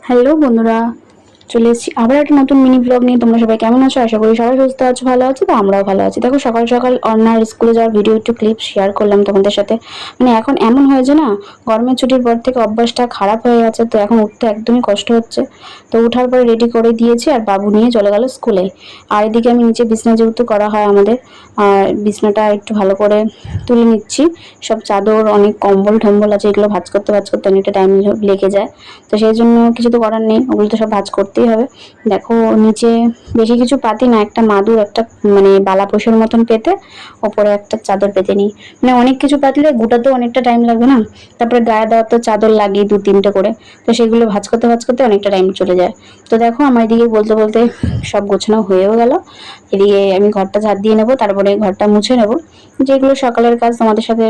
Hello বন্ধুরা, চলে এসেছি আবার একটা নতুন মিনি ব্লগ নিয়ে। তোমরা সবাই কেমন আছো? আশা করি সবাই সুস্থ আছো, ভালো আছো। তো আমরাও ভালো আছি। দেখো সকাল সকাল অন্যার স্কুলে যাওয়ার ভিডিও একটু ক্লিপ শেয়ার করলাম তোমাদের সাথে। মানে এখন এমন হয়েছে না, গরমের ছুটির পর থেকে অভ্যাসটা খারাপ হয়ে গেছে, তো এখন উঠতে একদমই কষ্ট হচ্ছে। তো উঠার পরে রেডি করে দিয়েছি আর বাবু নিয়ে চলে গেল স্কুলে। আর এদিকে আমি নিচে বিছনা যেহেতু করা হয় আমাদের, আর বিছনাটা একটু ভালো করে তুলে নিচ্ছি। সব চাদর, অনেক কম্বল টম্বল আছে, এগুলো ভাঁজ করতে অনেকটা টাইম লেগে যায়। তো সেই জন্য কিছু তো করার নেই, ওগুলো তো সব ভাঁজ করতেই হবে। দেখো নিচে বেশি কিছু পাতি না, একটা মাদুর, একটা মানে বালা পোষের মতন পেতে ওপরে একটা চাদর পেতে নিই। মানে অনেক কিছু পাতলে গোটাতেও অনেকটা টাইম লাগবে না। তারপরে গায়ে দেওয়ার তো চাদর লাগিয়ে 2-3টে করে, তো সেগুলো ভাঁজ করতে অনেকটা টাইম চলে যায়। তো দেখো আমার এদিকে বলতে বলতে সব গোছানো হয়েও গেল। এদিকে আমি ঘরটা ঝাড় দিয়ে নেবো, তারপরে ঘরটা মুছে নেবো। যেগুলো সকালের কাজ তোমাদের সাথে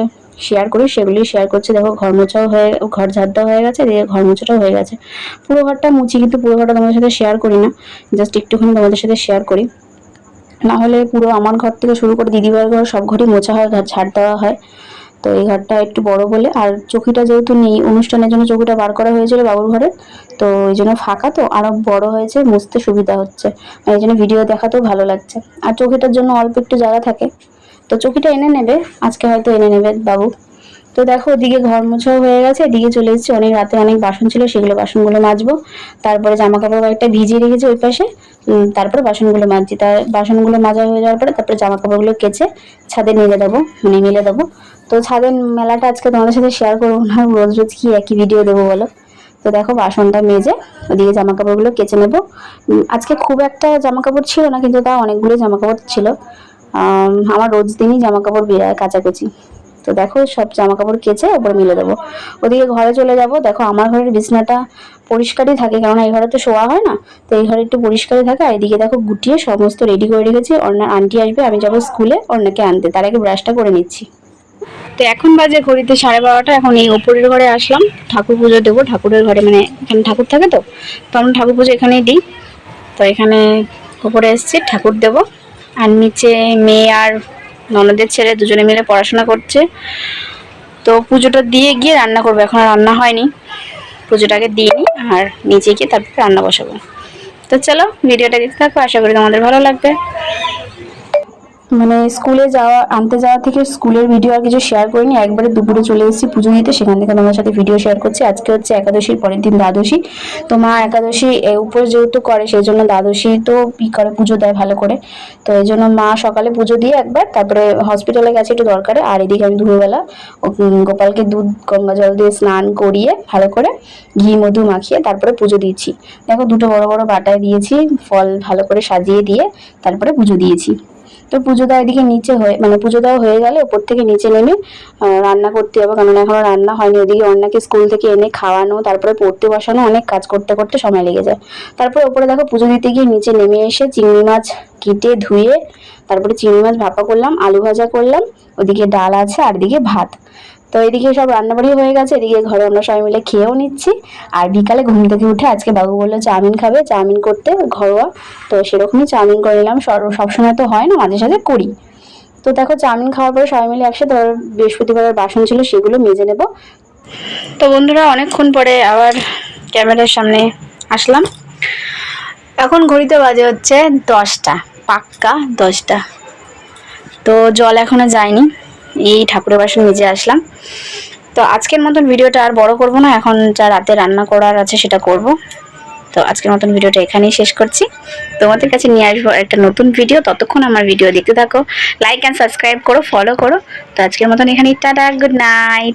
শেয়ার করি সেগুলি শেয়ার করছি। দেখো ঘর মোছাও হয়ে, ঘর ঝাড় দেওয়া হয়ে গেছে, এদিকে ঘর মোছাটাও হয়ে গেছে। পুরো ঘরটা মুছি, কিন্তু পুরো ঘরটা তোমাদের সাথে শেয়ার করি না, জাস্ট একটুখানি তোমাদের সাথে শেয়ার করি। না হলে পুরো আমার ঘর থেকে শুরু করে দিদিভাইয়ের ঘর সব ঘরই মোছা হয়, ঘর ঝাড় দেওয়া হয়। তো এই ঘরটা একটু বড় বলে, আর চৌকিটা যেহেতু নেই, অনুষ্ঠানের জন্য চৌকিটা বার করা হয়েছিল বাবুর ঘরে, তো ওই জন্য ফাঁকা, তো আরো বড় হয়েছে, মুছতে সুবিধা হচ্ছে। এই জন্য ভিডিও দেখাতেও ভালো লাগছে। আর চৌকিটার জন্য অল্প একটু জায়গা থাকে, তো চৌকিটা এনে নেবে, আজকে হয়তো এনে নেবে বাবু। তো দেখো ওদিকে ঘর মোছাও হয়ে গেছে, এদিকে চলে এসেছি। অনেক রাতে অনেক বাসন ছিল, সেগুলো বাসনগুলো মাজবো। তারপরে জামা কাপড় কয়েকটা ভিজিয়ে রেখেছি ওই পাশে, তারপরে বাসনগুলো মাজছি। তার বাসনগুলো মাজা হয়ে যাওয়ার পরে তারপরে জামা কাপড়গুলো কেচে ছাদে মেলে দেবো, মানে মেলে দেবো। তো ছাদের মেলাটা আজকে তোমাদের সাথে শেয়ার করবো না, রোজ রোজ কি একই ভিডিও দেবো বলো। তো দেখো বাসনটা মেজে ওদিকে জামা কাপড়গুলো কেচে নেবো। আজকে খুব একটা জামা কাপড় ছিল না, কিন্তু তাও অনেকগুলো জামা কাপড় ছিল। আমার রোজ দিনই জামা কাপড় বেরায় কাচাকুচি। তো দেখো সব জামা কাপড় কেচে ওপরে মিলে দেবো। ওদিকে ঘরে চলে যাব। দেখো আমার ঘরের বিছনাটা পরিষ্কারই থাকে, কারণ এই ঘরে তো শোয়া হয় না, তো এই ঘরে একটু পরিষ্কারই থাকে। আর এদিকে দেখো গুটিয়ে সমস্ত রেডি করে রেখেছি। অর্ণার আন্টি আসবে, আমি যাবো স্কুলে অর্ণাকে আনতে, তার আগে ব্রাশটা করে নিচ্ছি। তো এখন বাজে ঘড়িতে 12:30। এখন এই ওপরের ঘরে আসলাম, ঠাকুর পুজো দেবো ঠাকুরের ঘরে, মানে এখানে ঠাকুর থাকে, তো আমরা ঠাকুর পুজো এখানেই দিই। তো এখানে ওপরে এসেছি ঠাকুর দেবো। আর নিচে মেয়ে আর ননদের ছেলে দুজনে মিলে পড়াশোনা করছে। তো পুজোটা দিয়ে গিয়ে রান্না করবো, এখন আর রান্না হয়নি, পুজোটাকে দিয়ে নিই আর নিচে গিয়ে তারপর রান্না বসাবো। তো চলো ভিডিওটা দেখতে থাকো, আশা করি তোমাদের ভালো লাগবে। মানে স্কুলে যাওয়া, আনতে যাওয়া থেকে স্কুলের ভিডিও আর কিছু শেয়ার করিনি, একবারে দুপুরে চলে এসেছি পুজো দিতে, সেখান থেকে তোমার সাথে ভিডিও শেয়ার করছি। আজকে হচ্ছে একাদশীর পরের দিন দ্বাদশী। তো মা একাদশী উপোস যেহেতু করে, সেই জন্য দ্বাদশী তো করে পুজো দেয় ভালো করে। তো এই জন্য মা সকালে পুজো দিয়ে একবার, তারপরে হসপিটালে গেছে একটু দরকারে। আর এদিকে আমি দুপুরবেলা গোপালকে দুধ গঙ্গা জল দিয়ে স্নান করিয়ে ভালো করে ঘি মধু মাখিয়ে তারপরে পুজো দিয়েছি। দেখো দুটো বড় বড় বাটায় দিয়েছি, ফল ভালো করে সাজিয়ে দিয়ে তারপরে পুজো দিয়েছি। তো পুজো দেওয়া এদিকে নিচে হয়ে, মানে পুজো দেওয়া হয়ে গেলে ওপর থেকে নিচে নেমে রান্না করতে হবে, কারণ এখনো রান্না হয়নি। ওদিকে অন্যকে স্কুল থেকে এনে খাওয়ানো, তারপরে পড়তে বসানো, অনেক কাজ করতে করতে সময় লেগে যায়। তারপরে ওপরে দেখো পুজো দিতে গিয়ে নিচে নেমে এসে চিংড়ি মাছ কেটে ধুয়ে তারপরে চিংড়ি মাছ ভাপা করলাম, আলু ভাজা করলাম, ওদিকে ডাল আছে আর এদিকে ভাত। তো এদিকে সব রান্নাবাড়ি হয়ে গেছে, এদিকে ঘরে আমরা সবাই মিলে খেয়েও নিচ্ছি। আর বিকালে ঘুম থেকে উঠে আজকে বাবু বললো চাউমিন খাবে, চাউমিন করতে ঘরোয়া, তো সেরকমই চাউমিন করে নিলাম। সবসময় তো হয় না, মাঝে সাঝে করি। তো দেখো চাউমিন খাওয়ার পরে সবাই মিলে একসাথে, ধর বৃহস্পতিবারের বাসন ছিল সেগুলো মেজে নেব। তো বন্ধুরা অনেকক্ষণ পরে আবার ক্যামেরার সামনে আসলাম। এখন ঘড়িতে বাজে হচ্ছে 10টা, পাক্কা 10টা। তো জল এখনো যায়নি, এই ঠাকুরের বাসন মেজে আসলাম। তো আজকের মতন ভিডিওটা আর বড় করব না, এখন যা রাতে রান্না করার আছে সেটা করব। তো আজকের মতন ভিডিওটা এখানেই শেষ করছি। তোমাদের কাছে নিয়ে আসবো একটা নতুন ভিডিও, ততক্ষণ আমার ভিডিও দেখতে থাকো, লাইক অ্যান্ড সাবস্ক্রাইব করো, ফলো করো। তো আজকের মতন এখানেই টাটা, গুড নাইট।